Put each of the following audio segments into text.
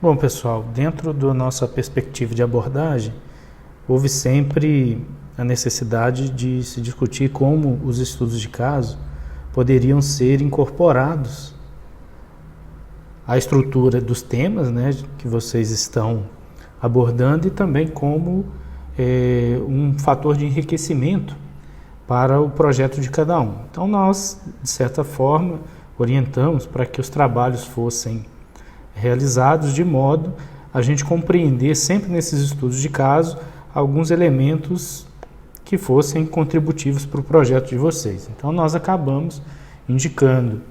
Bom, pessoal, dentro da nossa perspectiva de abordagem, houve sempre a necessidade de se discutir como os estudos de caso poderiam ser incorporados à estrutura dos temas, né, que vocês estão abordando e também como um fator de enriquecimento para o projeto de cada um. Então nós, de certa forma, orientamos para que os trabalhos fossem realizados de modo a gente compreender sempre nesses estudos de caso alguns elementos que fossem contributivos para o projeto de vocês. Então nós acabamos indicando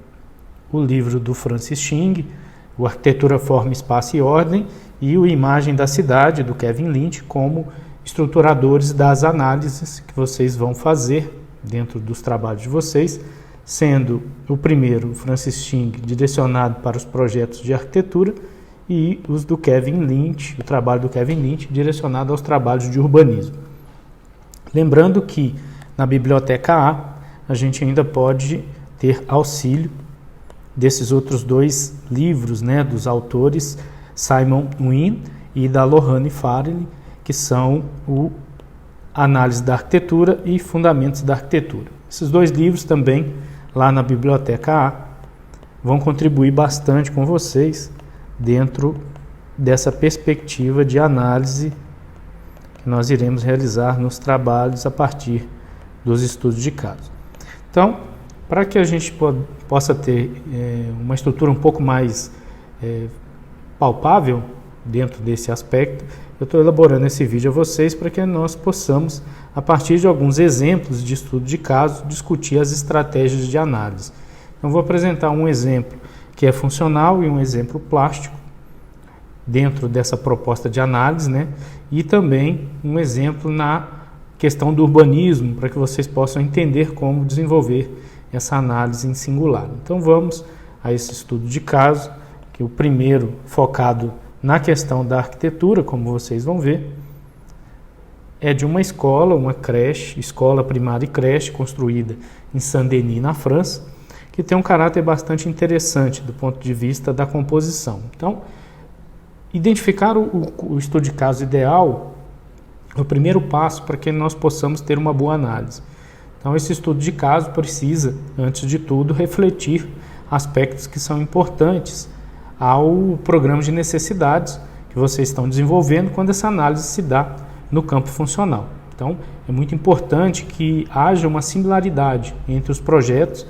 o livro do Francis Ching, o Arquitetura, Forma, Espaço e Ordem, e o Imagem da Cidade, do Kevin Lynch, como estruturadores das análises que vocês vão fazer dentro dos trabalhos de vocês, sendo o primeiro, o Francis Ching, direcionado para os projetos de arquitetura, e os do Kevin Lynch, o trabalho do Kevin Lynch, direcionado aos trabalhos de urbanismo. Lembrando que na Biblioteca a gente ainda pode ter auxílio desses outros dois livros, né, dos autores Simon Wynne e da Lohane Farley, que são o Análise da Arquitetura e Fundamentos da Arquitetura. Esses dois livros também, lá na Biblioteca vão contribuir bastante com vocês dentro dessa perspectiva de análise que nós iremos realizar nos trabalhos a partir dos estudos de caso. Então, para que a gente possa ter uma estrutura um pouco mais palpável dentro desse aspecto, eu estou elaborando esse vídeo a vocês para que nós possamos, a partir de alguns exemplos de estudo de caso, discutir as estratégias de análise. Então, vou apresentar um exemplo que é funcional e um exemplo plástico dentro dessa proposta de análise, né? E também um exemplo na questão do urbanismo, para que vocês possam entender como desenvolver essa análise em singular. Então vamos a esse estudo de caso, que é o primeiro focado na questão da arquitetura, como vocês vão ver, é de uma escola, uma creche, escola primária e creche, construída em Saint-Denis, na França, que tem um caráter bastante interessante do ponto de vista da composição. Então, identificar o estudo de caso ideal é o primeiro passo para que nós possamos ter uma boa análise. Então, esse estudo de caso precisa, antes de tudo, refletir aspectos que são importantes ao programa de necessidades que vocês estão desenvolvendo quando essa análise se dá no campo funcional. Então, é muito importante que haja uma similaridade entre os projetos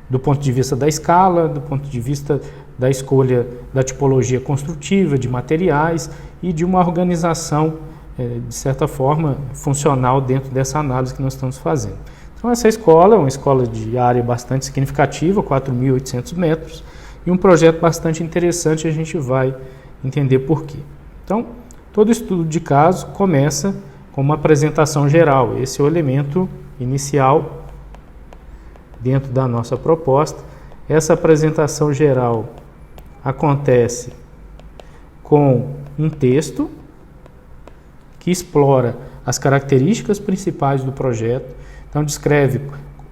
do ponto de vista da escala, do ponto de vista da escolha da tipologia construtiva, de materiais e de uma organização, de certa forma, funcional dentro dessa análise que nós estamos fazendo. Então, essa escola é uma escola de área bastante significativa, 4.800 metros, e um projeto bastante interessante, a gente vai entender por quê. Então, todo estudo de caso começa com uma apresentação geral. Esse é o elemento inicial dentro da nossa proposta. Essa apresentação geral acontece com um texto que explora as características principais do projeto. Então, descreve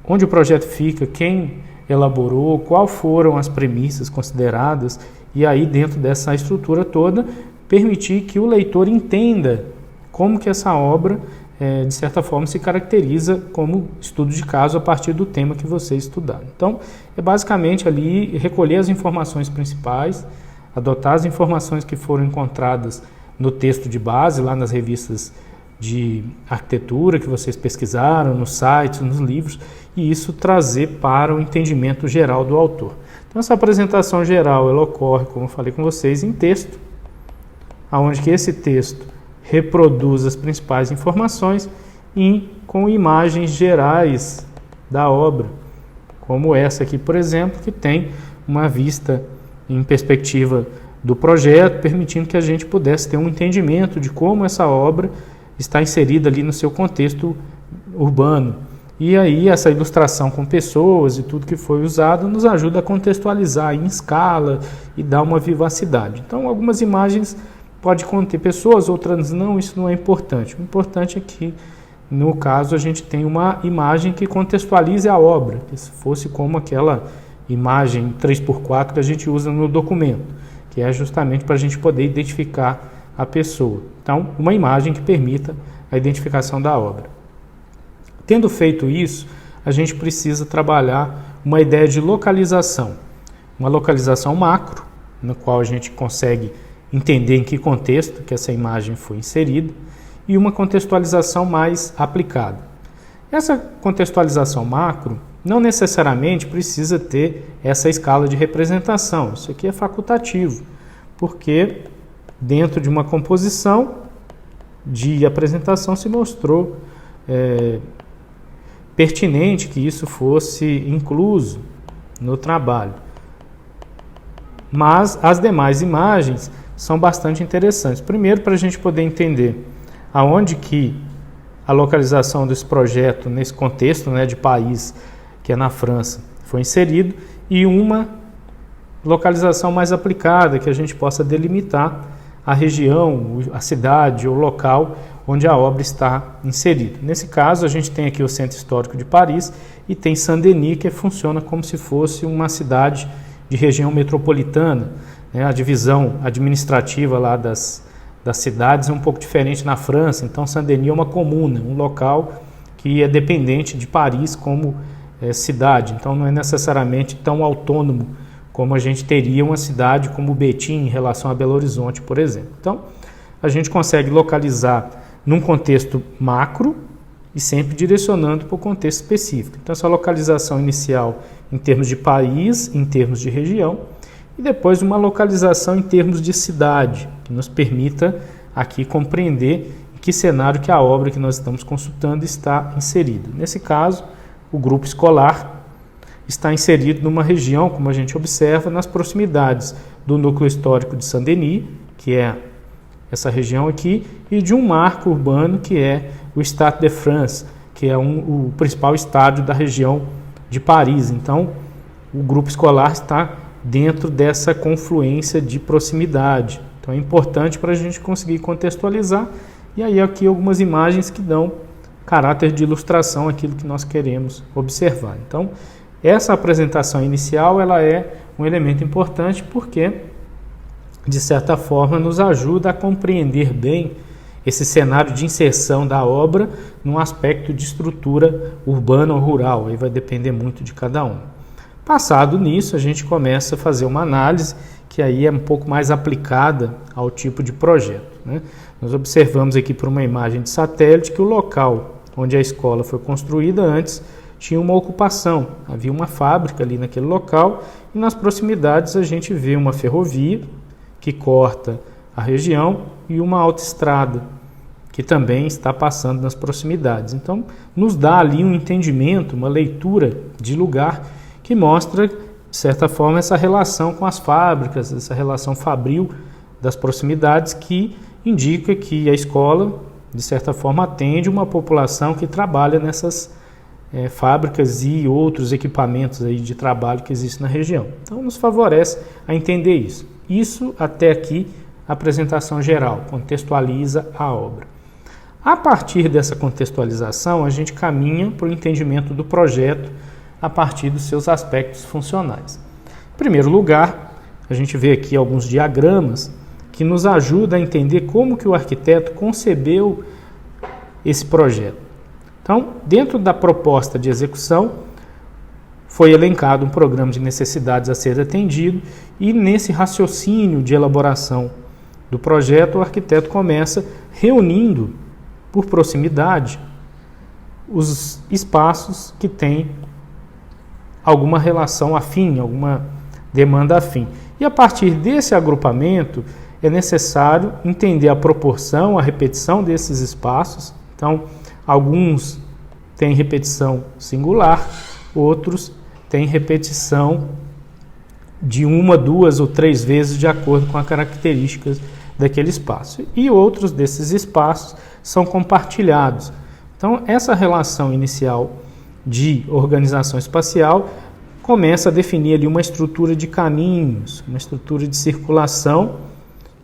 onde o projeto fica, quem elaborou, quais foram as premissas consideradas, e aí dentro dessa estrutura toda, permitir que o leitor entenda como que essa obra, de certa forma, se caracteriza como estudo de caso a partir do tema que vocês estudaram. Então, é basicamente ali recolher as informações principais, adotar as informações que foram encontradas no texto de base, lá nas revistas de arquitetura que vocês pesquisaram, nos sites, nos livros, e isso trazer para o entendimento geral do autor. Então, essa apresentação geral, ela ocorre, como eu falei com vocês, em texto, onde que esse texto reproduz as principais informações e com imagens gerais da obra, como essa aqui, por exemplo, que tem uma vista em perspectiva do projeto, permitindo que a gente pudesse ter um entendimento de como essa obra está inserida ali no seu contexto urbano. E aí essa ilustração com pessoas e tudo que foi usado nos ajuda a contextualizar em escala e dar uma vivacidade. Então, algumas imagens pode conter pessoas, outras não, isso não é importante. O importante é que, no caso, a gente tem uma imagem que contextualize a obra, que se fosse como aquela imagem 3x4 que a gente usa no documento, que é justamente para a gente poder identificar a pessoa. Então, uma imagem que permita a identificação da obra. Tendo feito isso, a gente precisa trabalhar uma ideia de localização. Uma localização macro, no qual a gente consegue entender em que contexto que essa imagem foi inserida, e uma contextualização mais aplicada. Essa contextualização macro não necessariamente precisa ter essa escala de representação. Isso aqui é facultativo, porque dentro de uma composição de apresentação se mostrou pertinente que isso fosse incluso no trabalho. Mas as demais imagens são bastante interessantes. Primeiro, para a gente poder entender aonde que a localização desse projeto, nesse contexto, né, de país, que é na França, foi inserido, e uma localização mais aplicada, que a gente possa delimitar a região, a cidade ou local onde a obra está inserida. Nesse caso, a gente tem aqui o Centro Histórico de Paris e tem Saint-Denis, que funciona como se fosse uma cidade de região metropolitana, né? A divisão administrativa lá das cidades é um pouco diferente na França, então Saint-Denis é uma comuna, um local que é dependente de Paris como cidade, então não é necessariamente tão autônomo como a gente teria uma cidade como Betim em relação a Belo Horizonte, por exemplo. Então, a gente consegue localizar num contexto macro e sempre direcionando para o contexto específico. Então, essa localização inicial em termos de país, em termos de região, e depois uma localização em termos de cidade, que nos permita aqui compreender em que cenário que a obra que nós estamos consultando está inserida. Nesse caso, o grupo escolar está inserido numa região, como a gente observa, nas proximidades do núcleo histórico de Saint-Denis, que é essa região aqui, e de um marco urbano que é o Stade de France, que é o principal estádio da região de Paris. Então, o grupo escolar está dentro dessa confluência de proximidade. Então, é importante para a gente conseguir contextualizar, e aí aqui algumas imagens que dão caráter de ilustração àquilo que nós queremos observar. Então, essa apresentação inicial ela é um elemento importante porque, de certa forma, nos ajuda a compreender bem esse cenário de inserção da obra num aspecto de estrutura urbana ou rural. Aí vai depender muito de cada um. Passado nisso, a gente começa a fazer uma análise que aí é um pouco mais aplicada ao tipo de projeto, né? Nós observamos aqui por uma imagem de satélite que o local onde a escola foi construída antes tinha uma ocupação, havia uma fábrica ali naquele local e nas proximidades a gente vê uma ferrovia que corta a região e uma autoestrada que também está passando nas proximidades. Então, nos dá ali um entendimento, uma leitura de lugar que mostra, de certa forma, essa relação com as fábricas, essa relação fabril das proximidades que indica que a escola, de certa forma, atende uma população que trabalha nessas fábricas e outros equipamentos aí de trabalho que existem na região. Então, nos favorece a entender isso. Isso, até aqui, a apresentação geral, contextualiza a obra. A partir dessa contextualização, a gente caminha para o entendimento do projeto a partir dos seus aspectos funcionais. Em primeiro lugar, a gente vê aqui alguns diagramas que nos ajudam a entender como que o arquiteto concebeu esse projeto. Então, dentro da proposta de execução, foi elencado um programa de necessidades a ser atendido e nesse raciocínio de elaboração do projeto, o arquiteto começa reunindo por proximidade os espaços que têm alguma relação afim, alguma demanda afim. E a partir desse agrupamento é necessário entender a proporção, a repetição desses espaços. Então, alguns têm repetição singular, outros têm repetição de uma, duas ou três vezes de acordo com as características daquele espaço. E outros desses espaços são compartilhados. Então, essa relação inicial de organização espacial começa a definir ali uma estrutura de caminhos, uma estrutura de circulação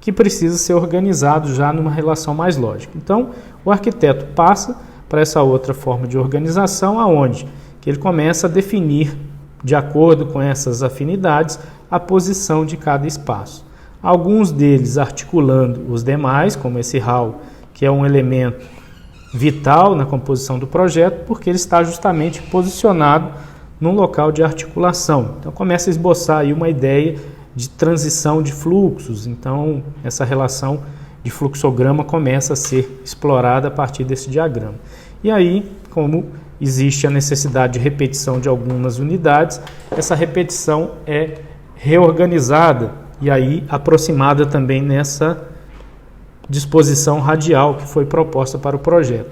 que precisa ser organizado já numa relação mais lógica. Então, o arquiteto passa para essa outra forma de organização, aonde que ele começa a definir, de acordo com essas afinidades, a posição de cada espaço. alguns deles articulando os demais, como esse hall, que é um elemento vital na composição do projeto, porque ele está justamente posicionado num local de articulação. Então começa a esboçar aí uma ideia de transição de fluxos, então essa relação de fluxograma começa a ser explorada a partir desse diagrama. E aí, como existe a necessidade de repetição de algumas unidades, essa repetição é reorganizada e aí aproximada também nessa disposição radial que foi proposta para o projeto.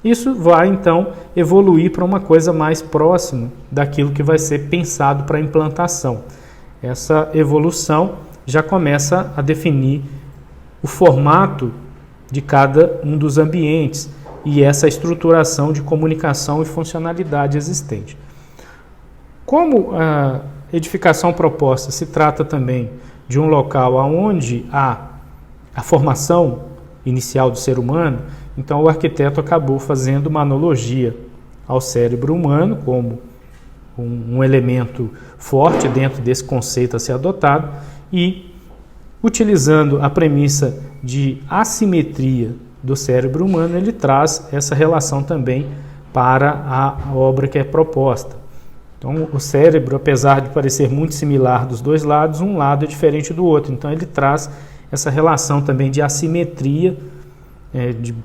Isso vai então evoluir para uma coisa mais próxima daquilo que vai ser pensado para a implantação. Essa evolução já começa a definir o formato de cada um dos ambientes e essa estruturação de comunicação e funcionalidade existente. Como a edificação proposta se trata também de um local onde há a formação inicial do ser humano, então o arquiteto acabou fazendo uma analogia ao cérebro humano como um elemento forte dentro desse conceito a ser adotado e, utilizando a premissa de assimetria do cérebro humano, ele traz essa relação também para a obra que é proposta. Então, o cérebro, apesar de parecer muito similar dos dois lados, um lado é diferente do outro. Então, ele traz essa relação também de assimetria, de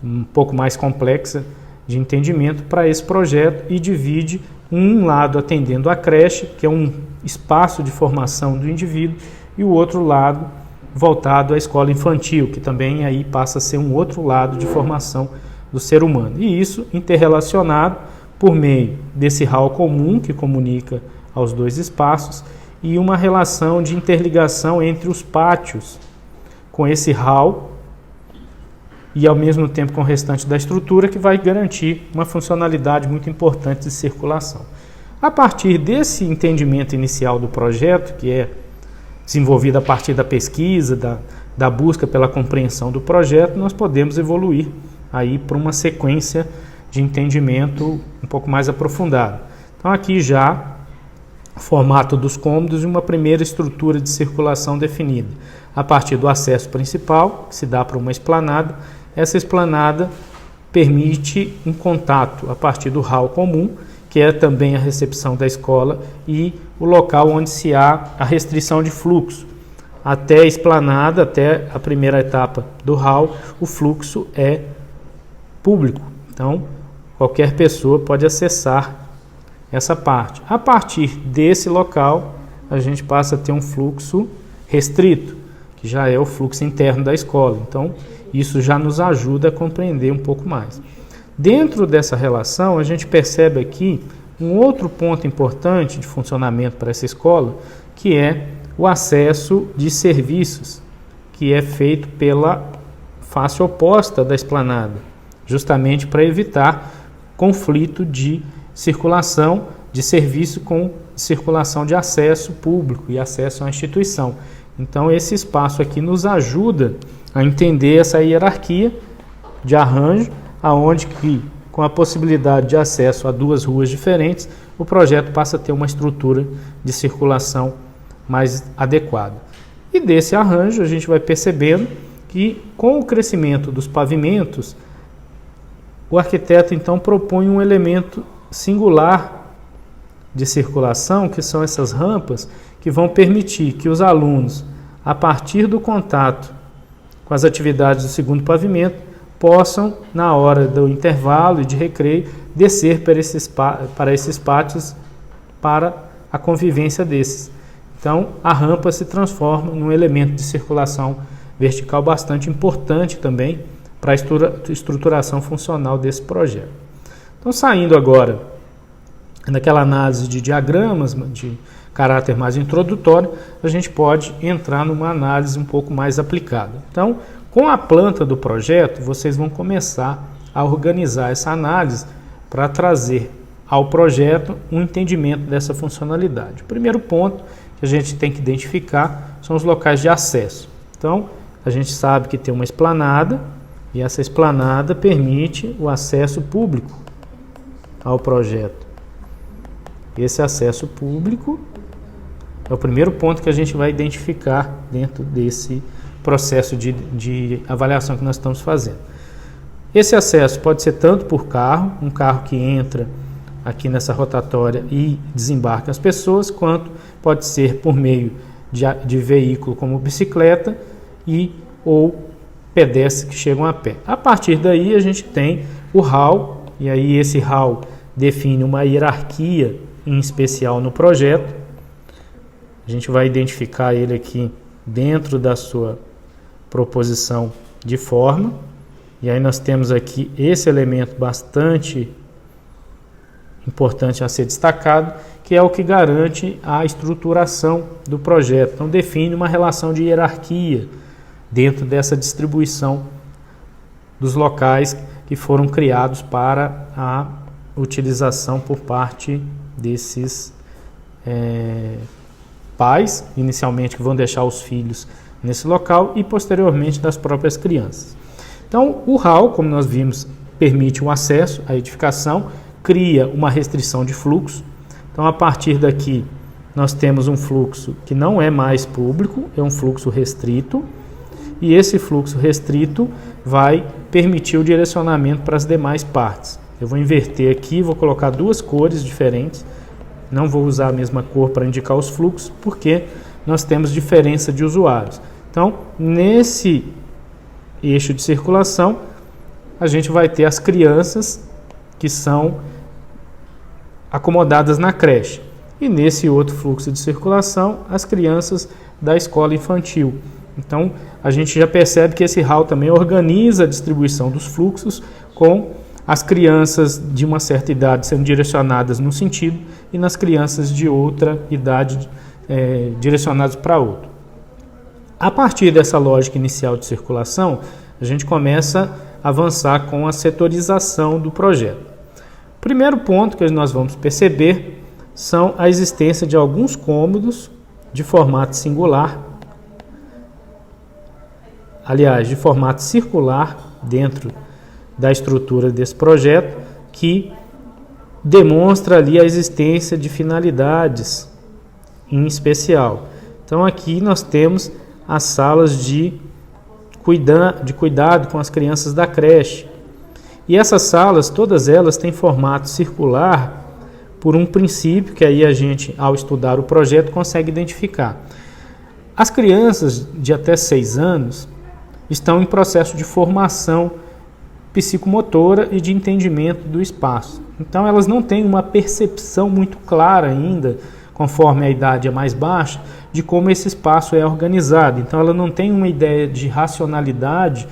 um pouco mais complexa de entendimento para esse projeto e divide um lado atendendo à creche, que é um espaço de formação do indivíduo, e o outro lado voltado à escola infantil, que também aí passa a ser um outro lado de formação do ser humano. E isso interrelacionado por meio desse hall comum que comunica aos dois espaços e uma relação de interligação entre os pátios com esse hall e ao mesmo tempo com o restante da estrutura, que vai garantir uma funcionalidade muito importante de circulação. A partir desse entendimento inicial do projeto, que é desenvolvido a partir da pesquisa, da busca pela compreensão do projeto, nós podemos evoluir aí para uma sequência de entendimento um pouco mais aprofundado. Então aqui já o formato dos cômodos e uma primeira estrutura de circulação definida. A partir do acesso principal, que se dá para uma esplanada, essa esplanada permite um contato a partir do hall comum, que é também a recepção da escola e o local onde se há a restrição de fluxo. Até a esplanada, até a primeira etapa do hall, o fluxo é público. Então, qualquer pessoa pode acessar essa parte. A partir desse local, a gente passa a ter um fluxo restrito, que já é o fluxo interno da escola. Então, isso já nos ajuda a compreender um pouco mais. Dentro dessa relação, a gente percebe aqui um outro ponto importante de funcionamento para essa escola, que é o acesso de serviços, que é feito pela face oposta da esplanada, justamente para evitar conflito de circulação de serviço com circulação de acesso público e acesso à instituição. Então, esse espaço aqui nos ajuda a entender essa hierarquia de arranjo, aonde que, com a possibilidade de acesso a duas ruas diferentes, o projeto passa a ter uma estrutura de circulação mais adequada. E desse arranjo a gente vai percebendo que, com o crescimento dos pavimentos, o arquiteto então propõe um elemento singular de circulação, que são essas rampas, que vão permitir que os alunos, a partir do contato com as atividades do segundo pavimento, possam, na hora do intervalo e de recreio, descer para esses pátios para a convivência desses. Então, a rampa se transforma num elemento de circulação vertical bastante importante também para a estruturação funcional desse projeto. Então, saindo agora daquela análise de diagramas de caráter mais introdutório, a gente pode entrar numa análise um pouco mais aplicada. Então, com a planta do projeto, vocês vão começar a organizar essa análise para trazer ao projeto um entendimento dessa funcionalidade. O primeiro ponto que a gente tem que identificar são os locais de acesso. Então, a gente sabe que tem uma esplanada e essa esplanada permite o acesso público ao projeto. Esse acesso público É o primeiro ponto que a gente vai identificar dentro desse processo de avaliação que nós estamos fazendo. Esse acesso pode ser tanto por carro, um carro que entra aqui nessa rotatória e desembarca as pessoas, quanto pode ser por meio de veículo como bicicleta ou pedestres que chegam a pé. A partir daí a gente tem o hall, e aí esse hall define uma hierarquia em especial no projeto. A gente vai identificar ele aqui dentro da sua proposição de forma. E aí nós temos aqui esse elemento bastante importante a ser destacado, que é o que garante a estruturação do projeto. Então define uma relação de hierarquia dentro dessa distribuição dos locais que foram criados para a utilização por parte desses pais, inicialmente que vão deixar os filhos nesse local, e posteriormente das próprias crianças. Então, o hall, como nós vimos, permite o acesso à edificação, cria uma restrição de fluxo. Então, a partir daqui, nós temos um fluxo que não é mais público, é um fluxo restrito, e esse fluxo restrito vai permitir o direcionamento para as demais partes. Eu vou inverter aqui, vou colocar duas cores diferentes, não vou usar a mesma cor para indicar os fluxos, porque nós temos diferença de usuários. Então, nesse eixo de circulação, a gente vai ter as crianças que são acomodadas na creche. E nesse outro fluxo de circulação, as crianças da escola infantil. Então, a gente já percebe que esse hall também organiza a distribuição dos fluxos, com as crianças de uma certa idade sendo direcionadas num sentido e nas crianças de outra idade direcionadas para outro. A partir dessa lógica inicial de circulação, a gente começa a avançar com a setorização do projeto. O primeiro ponto que nós vamos perceber são a existência de alguns cômodos de formato singular, aliás, de formato circular dentro da estrutura desse projeto, que demonstra ali a existência de finalidades em especial. Então aqui nós temos as salas de cuidado com as crianças da creche. E essas salas, todas elas têm formato circular por um princípio que aí a gente, ao estudar o projeto, consegue identificar. As crianças de até 6 anos estão em processo de formação psicomotora e de entendimento do espaço. Então elas não têm uma percepção muito clara ainda, conforme a idade é mais baixa, de como esse espaço é organizado. Então ela não tem uma ideia de racionalidade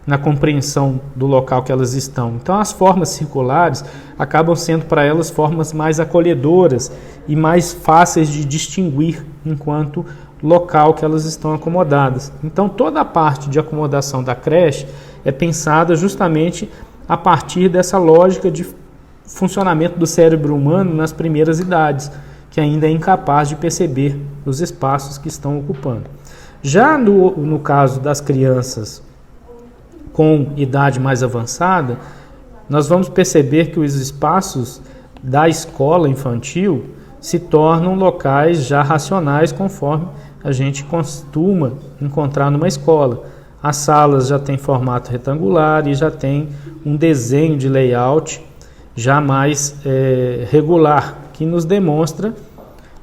na compreensão do local que elas estão. Então as formas circulares acabam sendo para elas formas mais acolhedoras e mais fáceis de distinguir enquanto local que elas estão acomodadas. Então toda a parte de acomodação da creche é pensada justamente a partir dessa lógica de funcionamento do cérebro humano nas primeiras idades, que ainda é incapaz de perceber os espaços que estão ocupando. Já no caso das crianças com idade mais avançada, nós vamos perceber que os espaços da escola infantil se tornam locais já racionais, conforme a gente costuma encontrar numa escola. As salas já têm formato retangular e já tem um desenho de layout já mais regular, que nos demonstra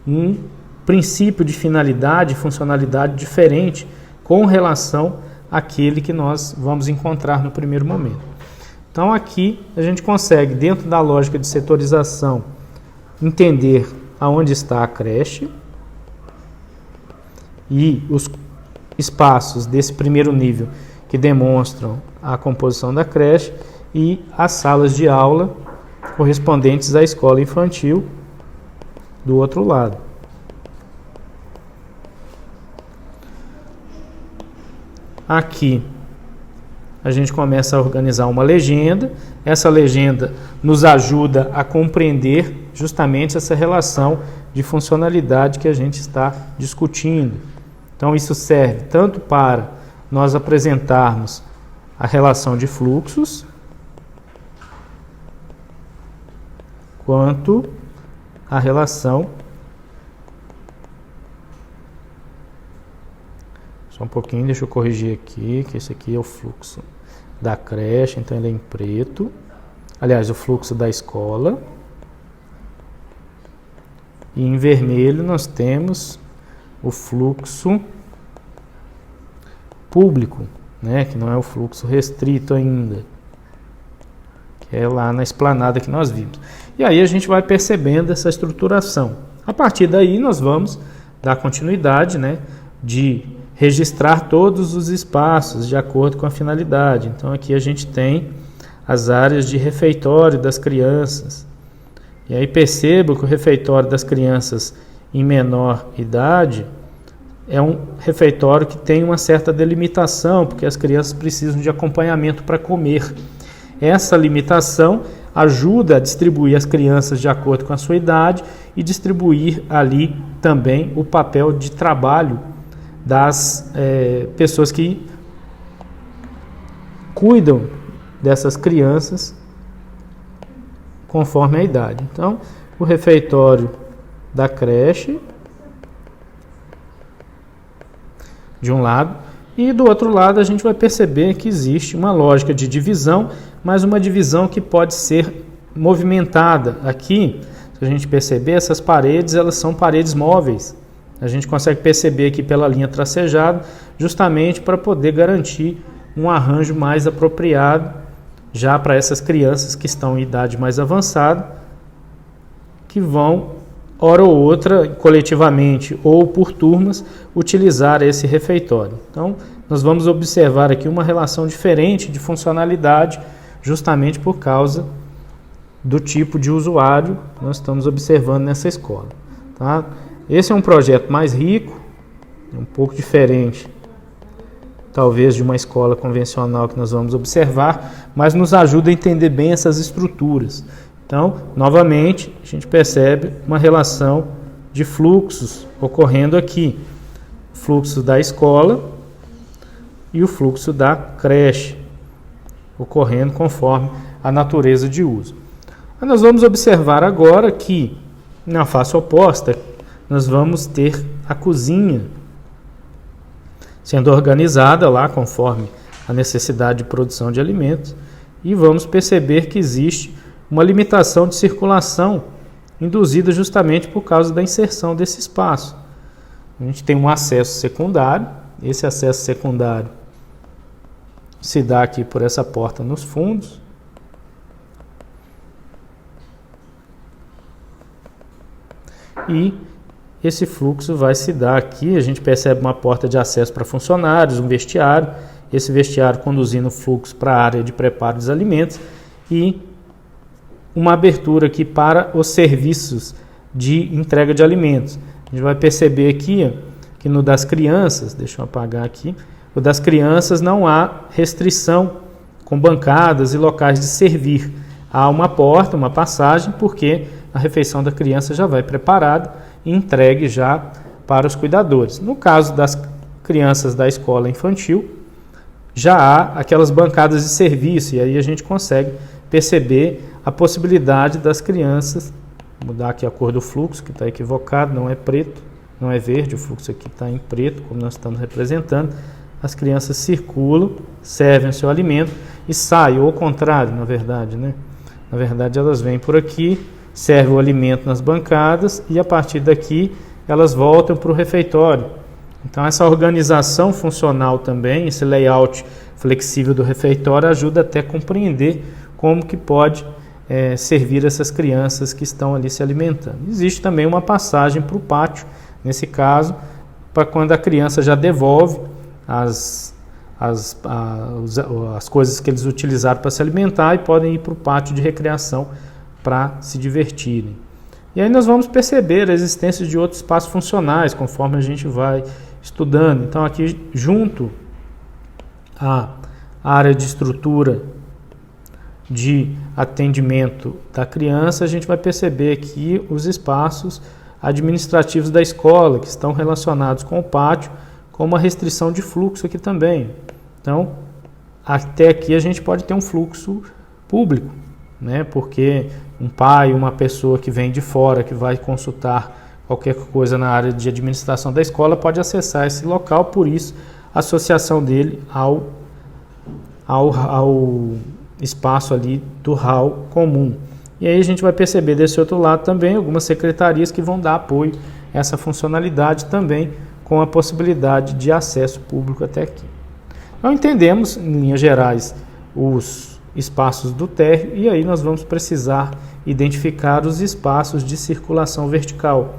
um princípio de finalidade e funcionalidade diferente com relação àquele que nós vamos encontrar no primeiro momento. Então aqui a gente consegue, dentro da lógica de setorização, entender aonde está a creche e os espaços desse primeiro nível que demonstram a composição da creche e as salas de aula correspondentes à escola infantil do outro lado. Aqui a gente começa a organizar uma legenda. Essa legenda nos ajuda a compreender justamente essa relação de funcionalidade que a gente está discutindo. Então isso serve tanto para nós apresentarmos a relação de fluxos, quanto a relação Só um pouquinho, deixa eu corrigir aqui, que esse aqui é o fluxo da creche, então ele é em preto. Aliás, o fluxo da escola. E em vermelho nós temos o fluxo público, né, que não é o fluxo restrito ainda, que é lá na esplanada que nós vimos. E aí a gente vai percebendo essa estruturação. A partir daí nós vamos dar continuidade, né, de registrar todos os espaços de acordo com a finalidade. Então aqui a gente tem as áreas de refeitório das crianças. E aí percebo que o refeitório das crianças em menor idade é um refeitório que tem uma certa delimitação, porque as crianças precisam de acompanhamento para comer. Essa limitação ajuda a distribuir as crianças de acordo com a sua idade e distribuir ali também o papel de trabalho das pessoas que cuidam dessas crianças conforme a idade. Então, o refeitório da creche de um lado, e do outro lado a gente vai perceber que existe uma lógica de divisão, mas uma divisão que pode ser movimentada. Aqui, se a gente perceber, essas paredes, elas são paredes móveis. A gente consegue perceber aqui pela linha tracejada, justamente para poder garantir um arranjo mais apropriado já para essas crianças que estão em idade mais avançada, que vão, hora ou outra, coletivamente ou por turmas, utilizar esse refeitório. Então, nós vamos observar aqui uma relação diferente de funcionalidade, justamente por causa do tipo de usuário que nós estamos observando nessa escola. Tá? Esse é um projeto mais rico, um pouco diferente, talvez, de uma escola convencional que nós vamos observar, mas nos ajuda a entender bem essas estruturas. Então, novamente, a gente percebe uma relação de fluxos ocorrendo aqui. O fluxo da escola e o fluxo da creche, ocorrendo conforme a natureza de uso. Mas nós vamos observar agora que, na face oposta, nós vamos ter a cozinha sendo organizada lá conforme a necessidade de produção de alimentos, e vamos perceber que existe uma limitação de circulação induzida justamente por causa da inserção desse espaço. A gente tem um acesso secundário, esse acesso secundário se dá aqui por essa porta nos fundos, e esse fluxo vai se dar aqui. A gente percebe uma porta de acesso para funcionários, um vestiário, esse vestiário conduzindo o fluxo para a área de preparo dos alimentos e uma abertura aqui para os serviços de entrega de alimentos. A gente vai perceber aqui que no das crianças, deixa eu apagar aqui, no das crianças não há restrição com bancadas e locais de servir. Há uma porta, uma passagem, porque a refeição da criança já vai preparada e entregue já para os cuidadores. No caso das crianças da escola infantil, já há aquelas bancadas de serviço, e aí a gente consegue perceber a possibilidade das crianças, vou mudar aqui a cor do fluxo, que está equivocado, não é preto, não é verde, o fluxo aqui está em preto, como nós estamos representando. As crianças circulam, servem o seu alimento e saem, ou ao contrário, na verdade, né? Na verdade, elas vêm por aqui, servem o alimento nas bancadas e a partir daqui elas voltam para o refeitório. Então essa organização funcional também, esse layout flexível do refeitório ajuda até a compreender como que pode servir essas crianças que estão ali se alimentando. Existe também uma passagem para o pátio, nesse caso, para quando a criança já devolve as coisas que eles utilizaram para se alimentar e podem ir para o pátio de recreação para se divertirem. E aí nós vamos perceber a existência de outros espaços funcionais, conforme a gente vai estudando. Então aqui, junto à área de estrutura de atendimento da criança, a gente vai perceber aqui os espaços administrativos da escola, que estão relacionados com o pátio, com uma restrição de fluxo aqui também. Então, até aqui a gente pode ter um fluxo público, né? Porque um pai, uma pessoa que vem de fora, que vai consultar qualquer coisa na área de administração da escola, pode acessar esse local, por isso associação dele ao espaço ali do hall comum. E aí a gente vai perceber desse outro lado também algumas secretarias que vão dar apoio a essa funcionalidade também, com a possibilidade de acesso público até aqui. Então entendemos, em linhas gerais, os espaços do térreo, e aí nós vamos precisar identificar os espaços de circulação vertical,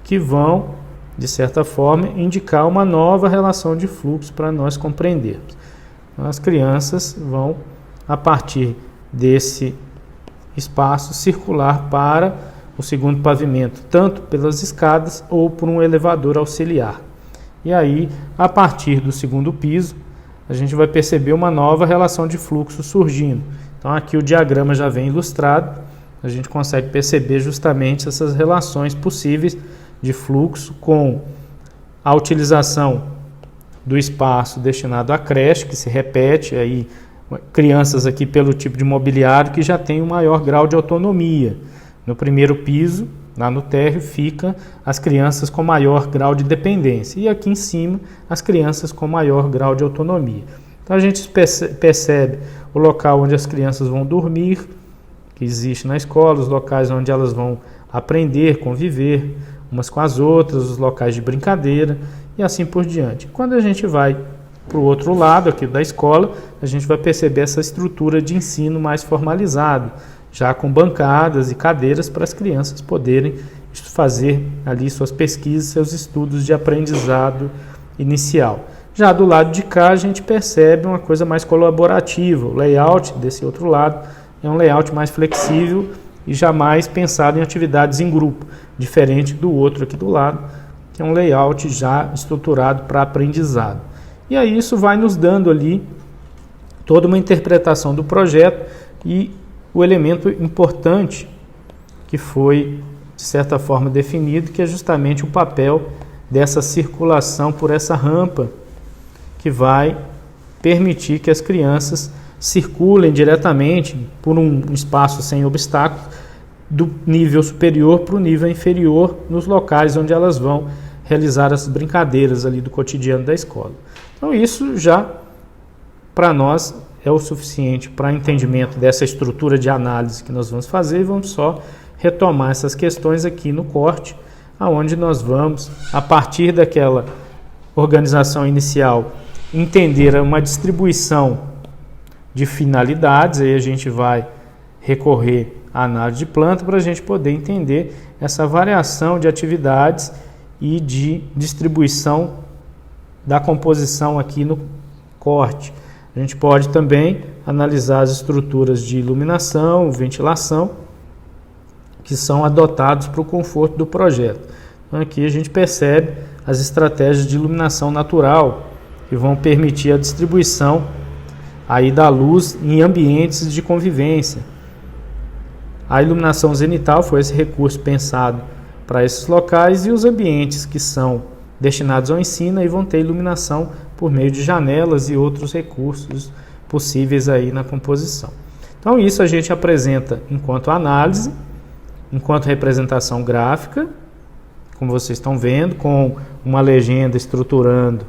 que vão, de certa forma, indicar uma nova relação de fluxo para nós compreendermos. Então, as crianças vão, a partir desse espaço, circular para o segundo pavimento, tanto pelas escadas ou por um elevador auxiliar. E aí, a partir do segundo piso, a gente vai perceber uma nova relação de fluxo surgindo. Então aqui o diagrama já vem ilustrado, a gente consegue perceber justamente essas relações possíveis de fluxo com a utilização do espaço destinado à creche, que se repete, aí crianças aqui pelo tipo de mobiliário que já tem um maior grau de autonomia. No primeiro piso, lá no térreo, fica as crianças com maior grau de dependência. E aqui em cima, as crianças com maior grau de autonomia. Então a gente percebe o local onde as crianças vão dormir, que existe na escola, os locais onde elas vão aprender, conviver umas com as outras, os locais de brincadeira e assim por diante. Quando a gente vai para o outro lado aqui da escola, a gente vai perceber essa estrutura de ensino mais formalizado, já com bancadas e cadeiras para as crianças poderem fazer ali suas pesquisas, seus estudos de aprendizado inicial. Já do lado de cá a gente percebe uma coisa mais colaborativa, o layout desse outro lado é um layout mais flexível e jamais pensado em atividades em grupo, diferente do outro aqui do lado, que é um layout já estruturado para aprendizado. E aí isso vai nos dando ali toda uma interpretação do projeto e o elemento importante que foi, de certa forma, definido, que é justamente o papel dessa circulação por essa rampa, que vai permitir que as crianças circulem diretamente por um espaço sem obstáculos, do nível superior para o nível inferior, nos locais onde elas vão realizar as brincadeiras ali do cotidiano da escola. Então isso já, para nós, é o suficiente para entendimento dessa estrutura de análise que nós vamos fazer, e vamos só retomar essas questões aqui no corte, aonde nós vamos, a partir daquela organização inicial, entender uma distribuição de finalidades, aí a gente vai recorrer à análise de planta para a gente poder entender essa variação de atividades e de distribuição da composição aqui no corte. A gente pode também analisar as estruturas de iluminação, ventilação, que são adotados para o conforto do projeto. Então aqui a gente percebe as estratégias de iluminação natural, que vão permitir a distribuição aí da luz em ambientes de convivência. A iluminação zenital foi esse recurso pensado para esses locais, e os ambientes que são destinados ao ensino aí vão ter iluminação por meio de janelas e outros recursos possíveis aí na composição. Então isso a gente apresenta enquanto análise, enquanto representação gráfica, como vocês estão vendo, com uma legenda estruturando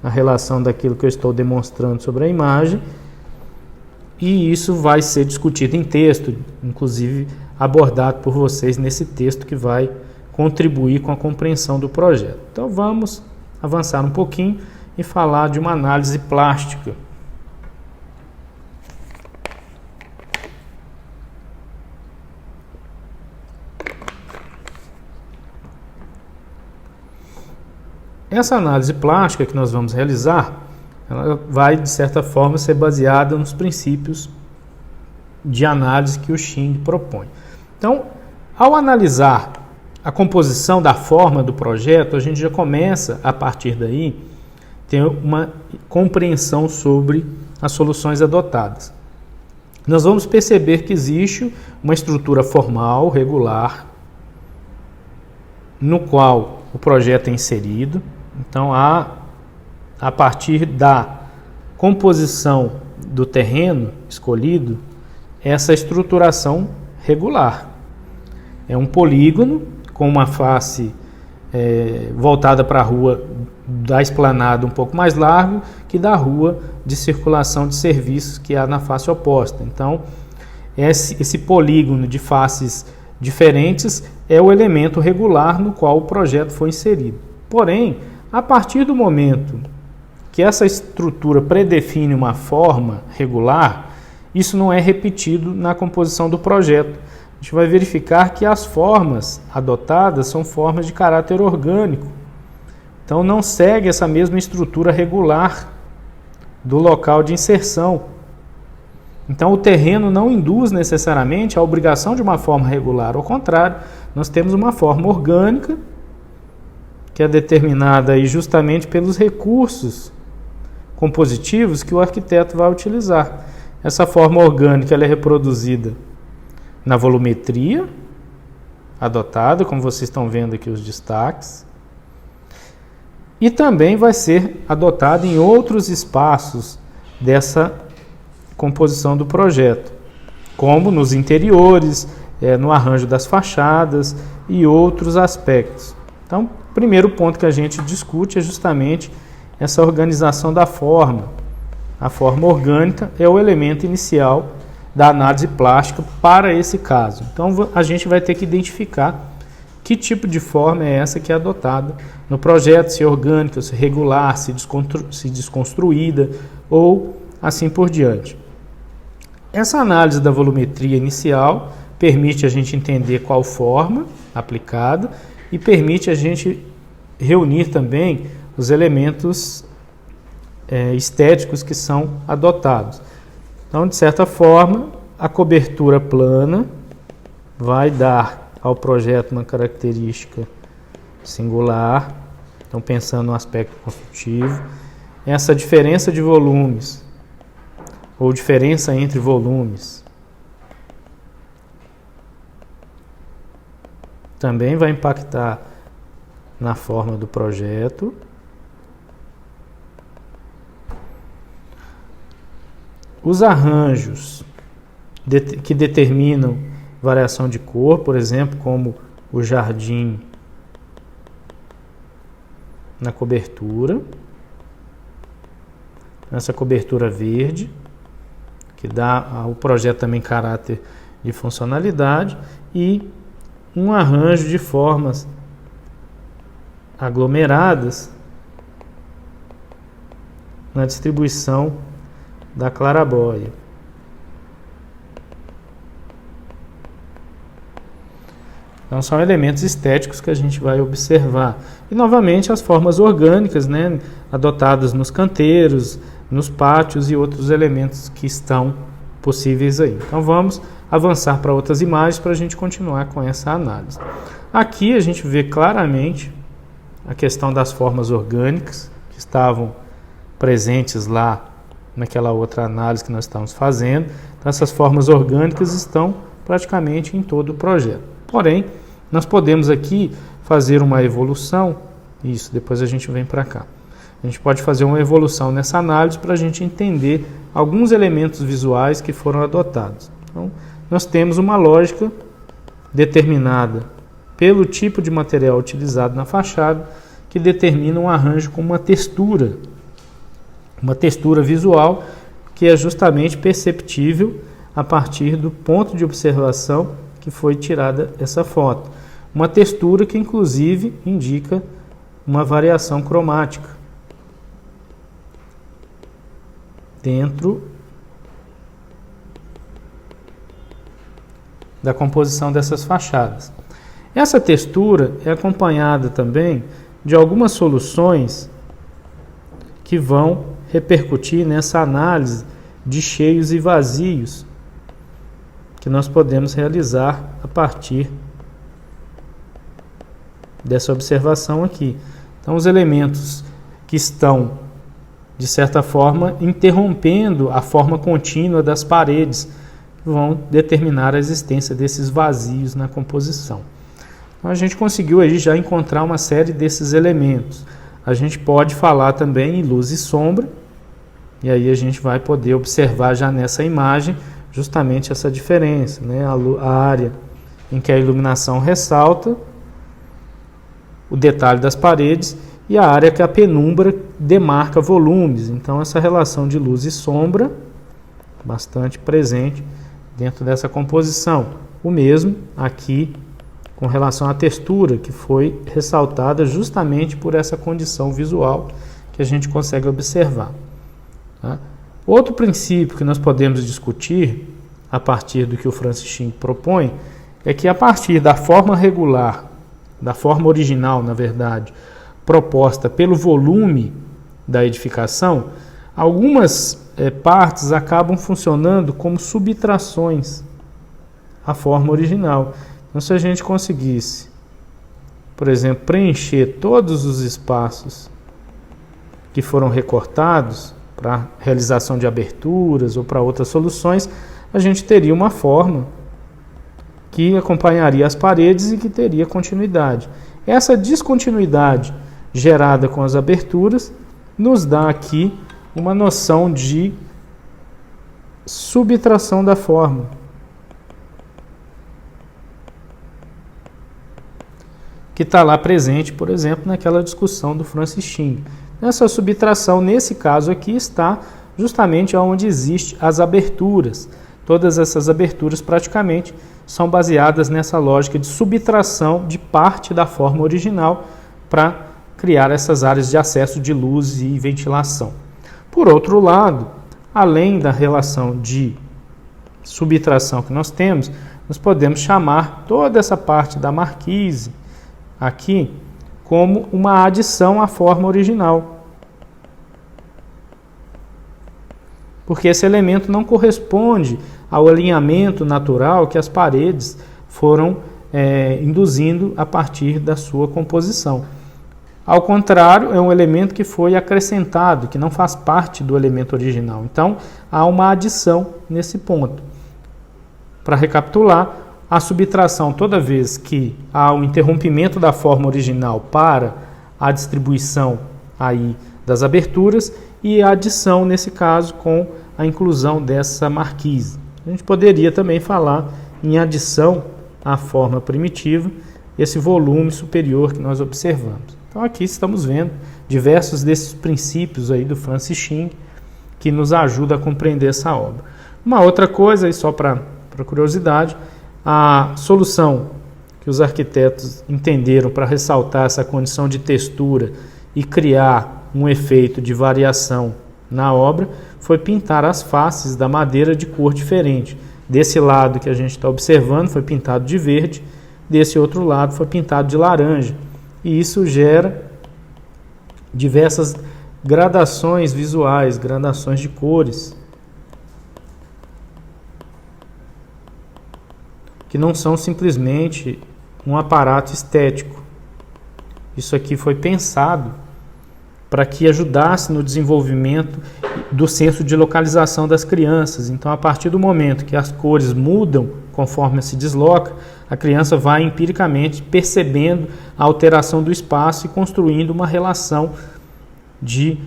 a relação daquilo que eu estou demonstrando sobre a imagem, e isso vai ser discutido em texto, inclusive abordado por vocês nesse texto que vai contribuir com a compreensão do projeto. Então vamos avançar um pouquinho e falar de uma análise plástica. Essa análise plástica que nós vamos realizar, ela vai, de certa forma, ser baseada nos princípios de análise que o Xing propõe. Então, ao analisar a composição da forma do projeto, a gente já começa, a partir daí, ter uma compreensão sobre as soluções adotadas. Nós vamos perceber que existe uma estrutura formal, regular, no qual o projeto é inserido. Então, a partir da composição do terreno escolhido, essa estruturação regular. É um polígono com uma face voltada para a rua da esplanada um pouco mais largo que da rua de circulação de serviços que há na face oposta. Então, esse polígono de faces diferentes é o elemento regular no qual o projeto foi inserido. Porém, a partir do momento que essa estrutura predefine uma forma regular, isso não é repetido na composição do projeto. A gente vai verificar que as formas adotadas são formas de caráter orgânico. Então não segue essa mesma estrutura regular do local de inserção. Então o terreno não induz necessariamente a obrigação de uma forma regular. Ao contrário, nós temos uma forma orgânica que é determinada aí justamente pelos recursos compositivos que o arquiteto vai utilizar. Essa forma orgânica ela é reproduzida na volumetria adotada, como vocês estão vendo aqui os destaques, e também vai ser adotada em outros espaços dessa composição do projeto, como nos interiores, no arranjo das fachadas e outros aspectos. Então, o primeiro ponto que a gente discute é justamente essa organização da forma. A forma orgânica é o elemento inicial da análise plástica para esse caso. Então, a gente vai ter que identificar que tipo de forma é essa que é adotada no projeto, se é orgânica, se regular, se desconstruída ou assim por diante. Essa análise da volumetria inicial permite a gente entender qual forma aplicada e permite a gente reunir também os elementos estéticos que são adotados. Então, de certa forma, a cobertura plana vai dar ao projeto uma característica singular. Então, pensando no aspecto construtivo, essa diferença de volumes ou diferença entre volumes também vai impactar na forma do projeto. Os arranjos que determinam variação de cor, por exemplo, como o jardim na cobertura, essa cobertura verde, que dá ao projeto também caráter de funcionalidade, e um arranjo de formas aglomeradas na distribuição da clarabóia. Então são elementos estéticos que a gente vai observar. E novamente as formas orgânicas, adotadas nos canteiros, nos pátios e outros elementos que estão possíveis aí. Então vamos avançar para outras imagens para a gente continuar com essa análise. Aqui a gente vê claramente a questão das formas orgânicas que estavam presentes lá naquela outra análise que nós estamos fazendo. Então, essas formas orgânicas estão praticamente em todo o projeto. Porém, nós podemos aqui fazer uma evolução, isso, depois a gente vem para cá. A gente pode fazer uma evolução nessa análise para a gente entender alguns elementos visuais que foram adotados. Então, nós temos uma lógica determinada pelo tipo de material utilizado na fachada, que determina um arranjo com uma textura visual que é justamente perceptível a partir do ponto de observação que foi tirada essa foto. Uma textura que inclusive indica uma variação cromática dentro da composição dessas fachadas. Essa textura é acompanhada também de algumas soluções que vão repercutir nessa análise de cheios e vazios que nós podemos realizar a partir dessa observação aqui. Então, os elementos que estão, de certa forma, interrompendo a forma contínua das paredes vão determinar a existência desses vazios na composição. Então, a gente conseguiu aí já encontrar uma série desses elementos. A gente pode falar também em luz e sombra, e aí a gente vai poder observar já nessa imagem justamente essa diferença, a área em que a iluminação ressalta o detalhe das paredes, e a área que a penumbra demarca volumes. Então essa relação de luz e sombra bastante presente dentro dessa composição. O mesmo aqui com relação à textura, que foi ressaltada justamente por essa condição visual que a gente consegue observar. Tá? Outro princípio que nós podemos discutir a partir do que o Francis Shin propõe é que a partir da forma regular, da forma original, na verdade, proposta pelo volume da edificação, algumas partes acabam funcionando como subtrações à forma original. Então, se a gente conseguisse, por exemplo, preencher todos os espaços que foram recortados para realização de aberturas ou para outras soluções, a gente teria uma forma que acompanharia as paredes e que teria continuidade. Essa descontinuidade gerada com as aberturas nos dá aqui uma noção de subtração da forma, que está lá presente, por exemplo, naquela discussão do Francis Shin. Essa subtração, nesse caso aqui, está justamente onde existem as aberturas. Todas essas aberturas praticamente são baseadas nessa lógica de subtração de parte da forma original para criar essas áreas de acesso de luz e ventilação. Por outro lado, além da relação de subtração que nós temos, nós podemos chamar toda essa parte da marquise aqui como uma adição à forma original. Porque esse elemento não corresponde ao alinhamento natural que as paredes foram induzindo a partir da sua composição. Ao contrário, é um elemento que foi acrescentado, que não faz parte do elemento original. Então, há uma adição nesse ponto. Para recapitular, a subtração, toda vez que há um interrompimento da forma original para a distribuição aí das aberturas, e a adição, nesse caso, com a inclusão dessa marquise. A gente poderia também falar em adição à forma primitiva, esse volume superior que nós observamos. Então aqui estamos vendo diversos desses princípios aí do Francis Shin que nos ajuda a compreender essa obra. Uma outra coisa, e só para curiosidade, a solução que os arquitetos entenderam para ressaltar essa condição de textura e criar um efeito de variação na obra foi pintar as faces da madeira de cor diferente. Desse lado que a gente está observando foi pintado de verde, desse outro lado foi pintado de laranja. E isso gera diversas gradações visuais, gradações de cores, que não são simplesmente um aparato estético. Isso aqui foi pensado para que ajudasse no desenvolvimento do senso de localização das crianças. Então, a partir do momento que as cores mudam conforme se desloca, a criança vai empiricamente percebendo a alteração do espaço e construindo uma relação de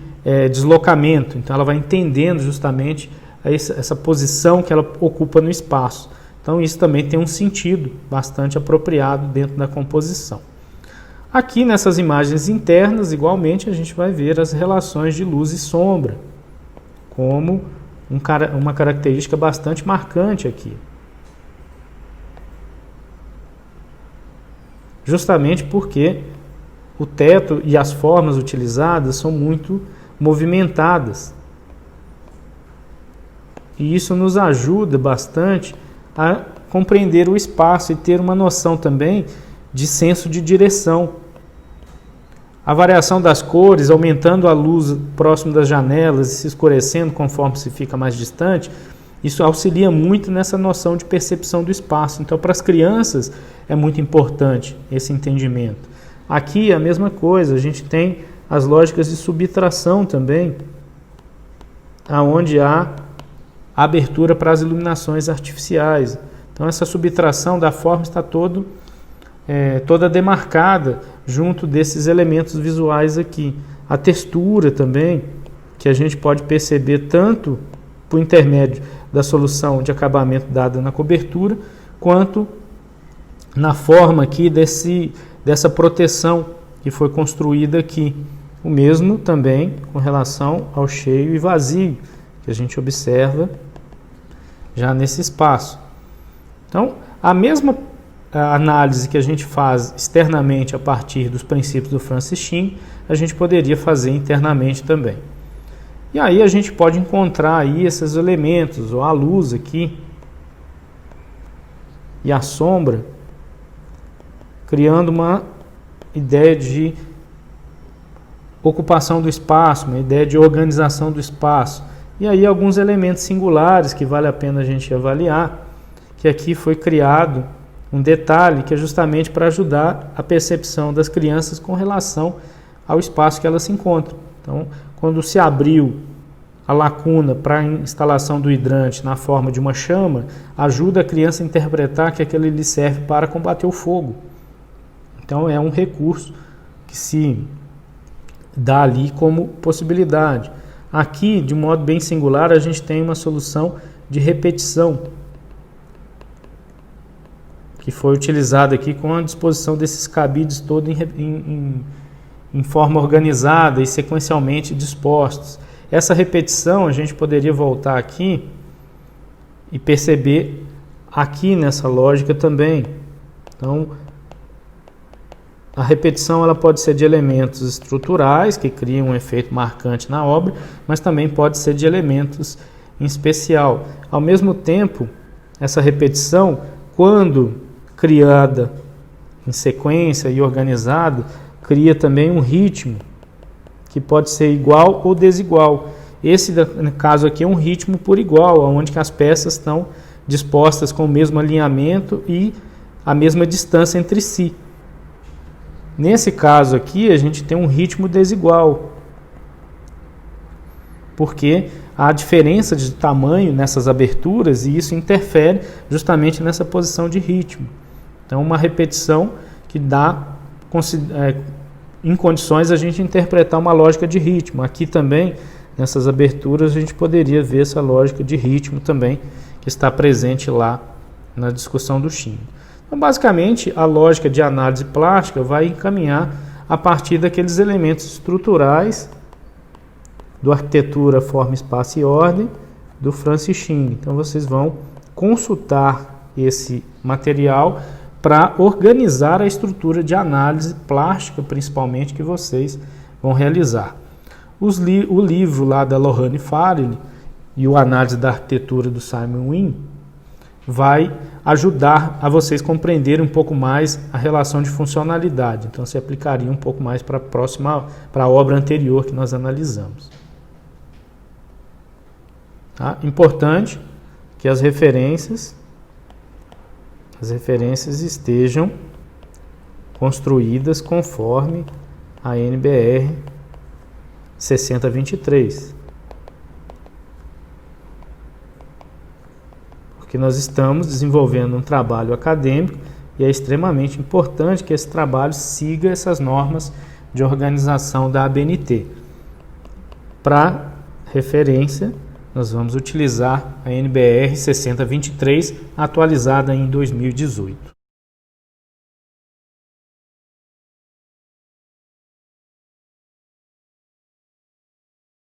deslocamento. Então, ela vai entendendo justamente essa posição que ela ocupa no espaço. Então, isso também tem um sentido bastante apropriado dentro da composição. Aqui nessas imagens internas, igualmente, a gente vai ver as relações de luz e sombra, como uma característica bastante marcante aqui. Justamente porque o teto e as formas utilizadas são muito movimentadas. E isso nos ajuda bastante a compreender o espaço e ter uma noção também de senso de direção. A variação das cores, aumentando a luz próximo das janelas e se escurecendo conforme se fica mais distante, isso auxilia muito nessa noção de percepção do espaço. Então, para as crianças é muito importante esse entendimento. Aqui é a mesma coisa, a gente tem as lógicas de subtração também, aonde há abertura para as iluminações artificiais. Então, essa subtração da forma está toda demarcada junto desses elementos visuais aqui. A textura também, que a gente pode perceber tanto por intermédio da solução de acabamento dada na cobertura, quanto na forma aqui dessa proteção que foi construída aqui. O mesmo também com relação ao cheio e vazio, que a gente observa já nesse espaço. Então, a mesma análise que a gente faz externamente a partir dos princípios do Francis Shin, a gente poderia fazer internamente também. E aí a gente pode encontrar aí esses elementos, ou a luz aqui e a sombra, criando uma ideia de ocupação do espaço, uma ideia de organização do espaço. E aí alguns elementos singulares que vale a pena a gente avaliar, que aqui foi criado um detalhe que é justamente para ajudar a percepção das crianças com relação ao espaço que elas se encontram. Então, quando se abriu a lacuna para a instalação do hidrante na forma de uma chama, ajuda a criança a interpretar que aquele lhe serve para combater o fogo. Então, é um recurso que se dá ali como possibilidade. Aqui, de modo bem singular, a gente tem uma solução de repetição, que foi utilizada aqui com a disposição desses cabides todos em forma organizada e sequencialmente dispostos. Essa repetição a gente poderia voltar aqui e perceber aqui nessa lógica também. Então, a repetição ela pode ser de elementos estruturais, que criam um efeito marcante na obra, mas também pode ser de elementos em especial. Ao mesmo tempo, essa repetição, quando criada em sequência e organizada, cria também um ritmo que pode ser igual ou desigual. Esse no caso aqui é um ritmo por igual, onde que as peças estão dispostas com o mesmo alinhamento e a mesma distância entre si. Nesse caso aqui a gente tem um ritmo desigual, porque há diferença de tamanho nessas aberturas e isso interfere justamente nessa posição de ritmo. Então, uma repetição que dá, em condições, a gente interpretar uma lógica de ritmo. Aqui também, nessas aberturas, a gente poderia ver essa lógica de ritmo também, que está presente lá na discussão do Shin. Então, basicamente, a lógica de análise plástica vai encaminhar a partir daqueles elementos estruturais do Arquitetura, Forma, Espaço e Ordem, do Francis Shin. Então, vocês vão consultar esse material para organizar a estrutura de análise plástica, principalmente, que vocês vão realizar. O livro lá da Lohane Farrell e o Análise da Arquitetura do Simon Wynne vai ajudar a vocês compreenderem um pouco mais a relação de funcionalidade. Então, se aplicaria um pouco mais para a obra anterior que nós analisamos. Tá? Importante que as referências estejam construídas conforme a NBR 6023. Porque nós estamos desenvolvendo um trabalho acadêmico e é extremamente importante que esse trabalho siga essas normas de organização da ABNT. Para referência, nós vamos utilizar a NBR 6023, atualizada em 2018.